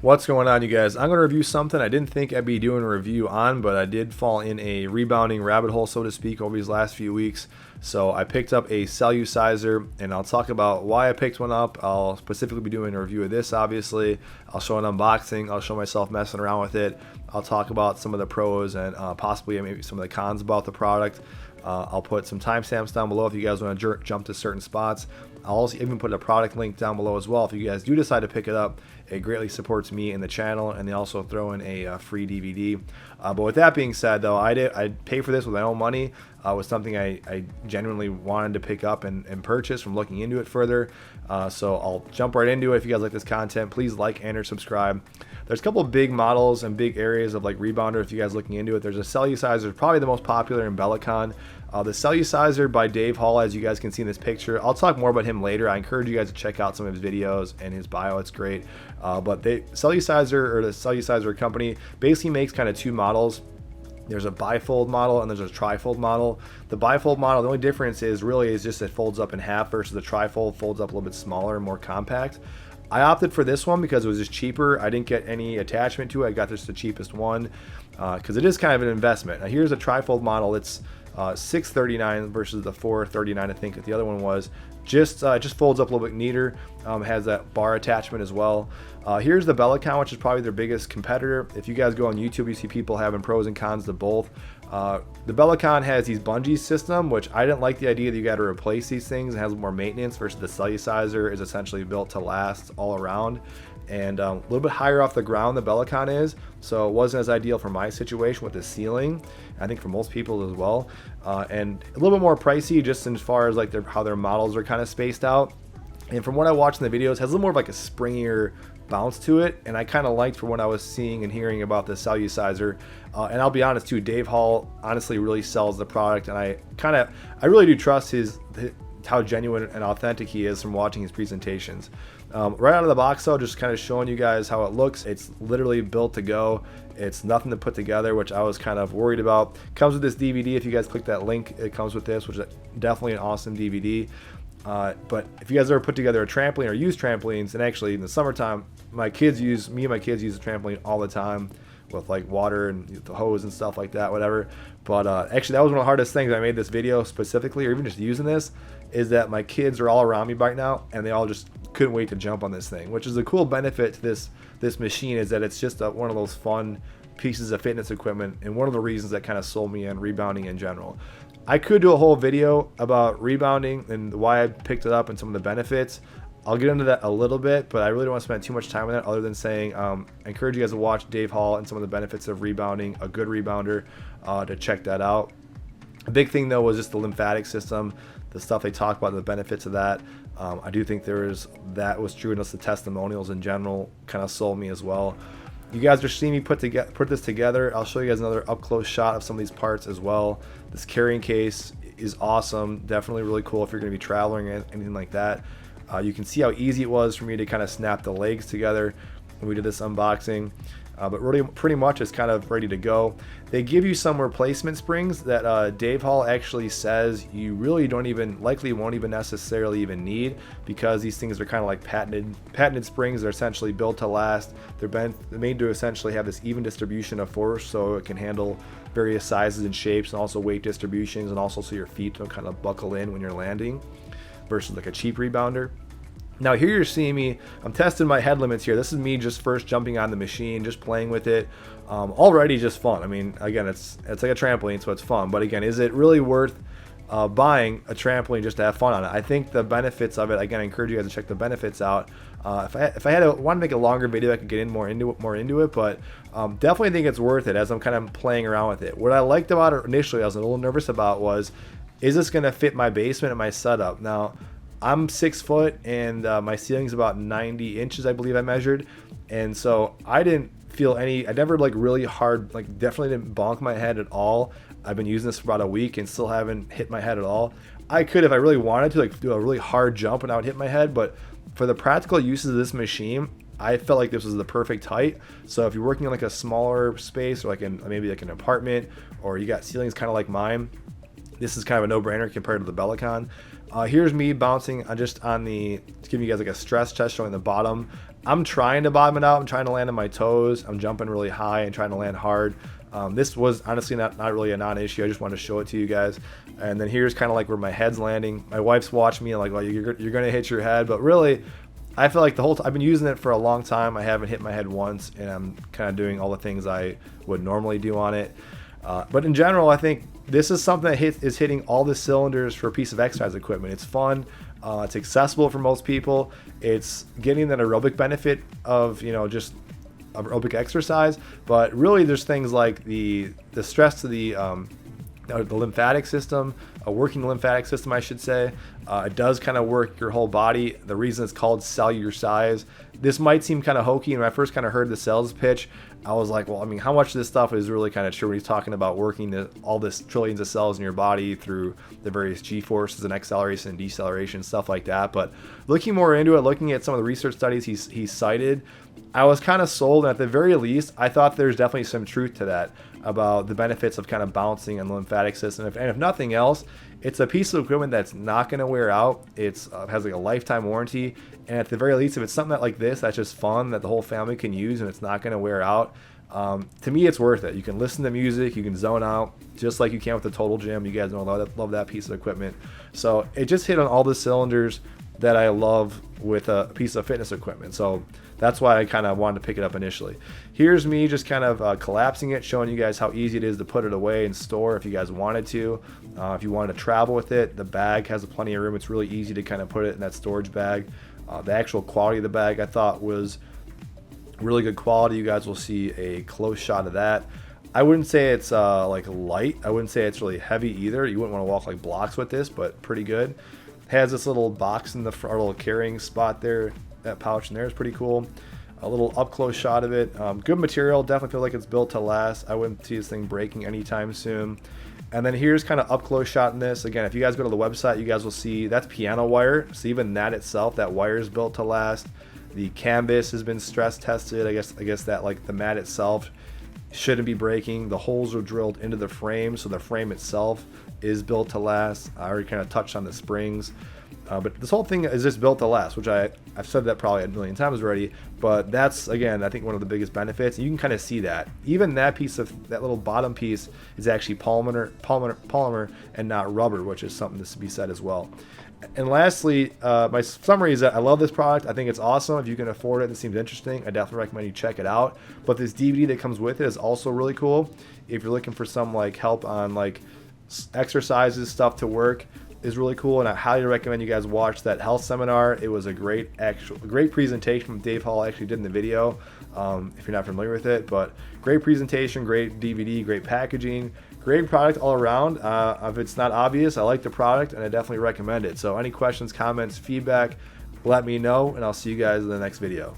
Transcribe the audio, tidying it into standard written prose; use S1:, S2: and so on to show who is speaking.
S1: What's going on, you guys? I'm going to review something I didn't think I'd be doing a review on, but I did fall in a rebounding rabbit hole, so to speak, over these last few weeks. So I picked up a Cellerciser, and I'll talk about why I picked one up. I'll specifically be doing a review of this, obviously. I'll show an unboxing. I'll show myself messing around with it. I'll talk about some of the pros and possibly maybe some of the cons about the product. I'll put some timestamps down below if you guys want to jump to certain spots. I'll also even put a product link down below as well if you guys do decide to pick it up. It greatly supports me and the channel, and they also throw in a free DVD. But with that being said, though, I pay for this with my own money. It was something I genuinely wanted to pick up and purchase from looking into it further. So I'll jump right into it. If you guys like this content, please like and or subscribe. There's a couple of big models and big areas of like rebounder if you guys are looking into it. There's a Cellerciser, probably the most popular in Bellicon. The Cellerciser by Dave Hall, as you guys can see in this picture. I'll talk more about him later. I encourage you guys to check out some of his videos and his bio. It's great. But Cellerciser, or the Cellerciser company, basically makes kind of two models. There's a bifold model and there's a trifold model. The bifold model, the only difference is just it folds up in half versus the trifold folds up a little bit smaller and more compact. I opted for this one because it was just cheaper. I didn't get any attachment to it. I got just the cheapest one because it is kind of an investment. Now here's a trifold model. It's $639 versus the $439 I think that the other one was. Just folds up a little bit neater. Has that bar attachment as well. Here's the Bellicon, which is probably their biggest competitor. If you guys go on YouTube, you see people having pros and cons to both. The Bellicon has these bungee system, which I didn't like the idea that you got to replace these things. It has more maintenance versus the Cellerciser is essentially built to last all around. And a little bit higher off the ground the Bellicon is, so it wasn't as ideal for my situation with the ceiling. I think for most people as well, and a little bit more pricey just as far as like how their models are kind of spaced out. And from what I watched in the videos, it has a little more of like a springier bounce to it, and I kind of liked from what I was seeing and hearing about the Cellerciser. And I'll be honest too, Dave Hall honestly really sells the product, and I really do trust how genuine and authentic he is from watching his presentations. Right out of the box though, just kind of showing you guys how it looks. It's literally built to go. It's nothing to put together, which I was kind of worried about. Comes with this DVD. If you guys click that link, it comes with this, which is definitely an awesome DVD. But if you guys ever put together a trampoline or use trampolines, and actually in the summertime, me and my kids use a trampoline all the time with like water and the hose and stuff like that, whatever. But actually that was one of the hardest things. I made this video specifically, or even just using this, is that my kids are all around me right now and they all just couldn't wait to jump on this thing, which is a cool benefit to this machine, is that it's just one of those fun pieces of fitness equipment, and one of the reasons that kind of sold me on rebounding in general. I could do a whole video about rebounding and why I picked it up and some of the benefits. I'll get into that a little bit, but I really don't want to spend too much time on that other than saying I encourage you guys to watch Dave Hall and some of the benefits of rebounding, a good rebounder, to check that out. A big thing though was just the lymphatic system, the stuff they talk about, the benefits of that. I do think that was true, and just the testimonials in general kind of sold me as well. You guys are seeing me put this together. I'll show you guys another up close shot of some of these parts as well. This carrying case is awesome, definitely really cool if you're going to be traveling or anything like that. You can see how easy it was for me to kind of snap the legs together when we did this unboxing. But really pretty much it's kind of ready to go. They give you some replacement springs that Dave Hall actually says you really won't even necessarily even need, because these things are kind of like patented springs. They're essentially built to last. They're made to essentially have this even distribution of force, so it can handle various sizes and shapes, and also weight distributions, and also so your feet don't kind of buckle in when you're landing, versus like a cheap rebounder. Now here you're seeing me, I'm testing my head limits here. This is me just first jumping on the machine, just playing with it. Already just fun. I mean, again, it's like a trampoline, so it's fun. But again, is it really worth buying a trampoline just to have fun on it? I think the benefits of it, again, I encourage you guys to check the benefits out. If I want to make a longer video, I could get more into it, but definitely think it's worth it as I'm kind of playing around with it. What I liked about it initially, I was a little nervous about, was, is this going to fit my basement and my setup? Now, I'm 6 foot and my ceiling's about 90 inches, I believe I measured. And so I didn't feel I never like really hard, like definitely didn't bonk my head at all. I've been using this for about a week and still haven't hit my head at all. I could, if I really wanted to, like do a really hard jump and I would hit my head. But for the practical uses of this machine, I felt like this was the perfect height. So if you're working in like a smaller space, or like maybe like an apartment, or you got ceilings kind of like mine, this is kind of a no-brainer compared to the Bellicon. Here's me bouncing to give you guys like a stress test showing the bottom. I'm trying to bottom it out. I'm trying to land on my toes. I'm jumping really high and trying to land hard. This was honestly not really a non-issue. I just wanted to show it to you guys. And then here's kind of like where my head's landing. My wife's watching me and like, well, you're going to hit your head. But really, I feel like I've been using it for a long time. I haven't hit my head once, and I'm kind of doing all the things I would normally do on it. But in general, I think this is something that is hitting all the cylinders for a piece of exercise equipment. It's fun. It's accessible for most people. It's getting that aerobic benefit of, just aerobic exercise. But really, there's things like the stress to the lymphatic system, a working lymphatic system, I should say. It does kind of work your whole body. The reason it's called Cellerciser. This might seem kind of hokey. And when I first kind of heard the sales pitch, I was like, well, I mean, how much of this stuff is really kind of true when he's talking about working all this trillions of cells in your body through the various G-forces and acceleration and deceleration, stuff like that. But looking more into it, looking at some of the research studies he cited, I was kind of sold. And at the very least, I thought there's definitely some truth to that about the benefits of kind of bouncing on the lymphatic system. And if nothing else, it's a piece of equipment that's not going to wear out. It has like a lifetime warranty. And at the very least, if it's something like this, that's just fun, that the whole family can use and it's not going to wear out, to me, it's worth it. You can listen to music, you can zone out, just like you can with the Total Gym. You guys know I love that piece of equipment. So it just hit on all the cylinders that I love with a piece of fitness equipment. So that's why I kind of wanted to pick it up initially. Here's me just kind of collapsing it, showing you guys how easy it is to put it away and store if you guys wanted to. If you wanted to travel with it, the bag has plenty of room. It's really easy to kind of put it in that storage bag. The actual quality of the bag I thought was really good quality. You guys will see a close shot of that. I wouldn't say it's like light. I wouldn't say it's really heavy either. You wouldn't want to walk like blocks with this, but pretty good. It has this little box in the front, little carrying spot there. That pouch in there is pretty cool. A little up close shot of it. Good material. Definitely feel like it's built to last. I wouldn't see this thing breaking anytime soon. And then here's kind of up close shot in this. Again, if you guys go to the website, you guys will see that's piano wire. So even that itself, that wire is built to last. The canvas has been stress tested. I guess that like the mat itself shouldn't be breaking. The holes are drilled into the frame, so the frame itself is built to last. I already kind of touched on the springs. But this whole thing is just built to last, which I've said that probably a million times already, but that's, again, I think one of the biggest benefits. You can kind of see that. Even that piece of, that little bottom piece is actually polymer and not rubber, which is something to be said as well. And lastly, my summary is that I love this product. I think it's awesome. If you can afford it, it seems interesting. I definitely recommend you check it out. But this DVD that comes with it is also really cool. If you're looking for some like help on like exercises, stuff to work, is really cool, and I highly recommend you guys watch that health seminar. It was a great presentation Dave Hall actually did in the video, if you're not familiar with it. But great presentation, great DVD, great packaging, great product all around. If it's not obvious, I like the product and I definitely recommend it. So any questions, comments, feedback, let me know, and I'll see you guys in the next video.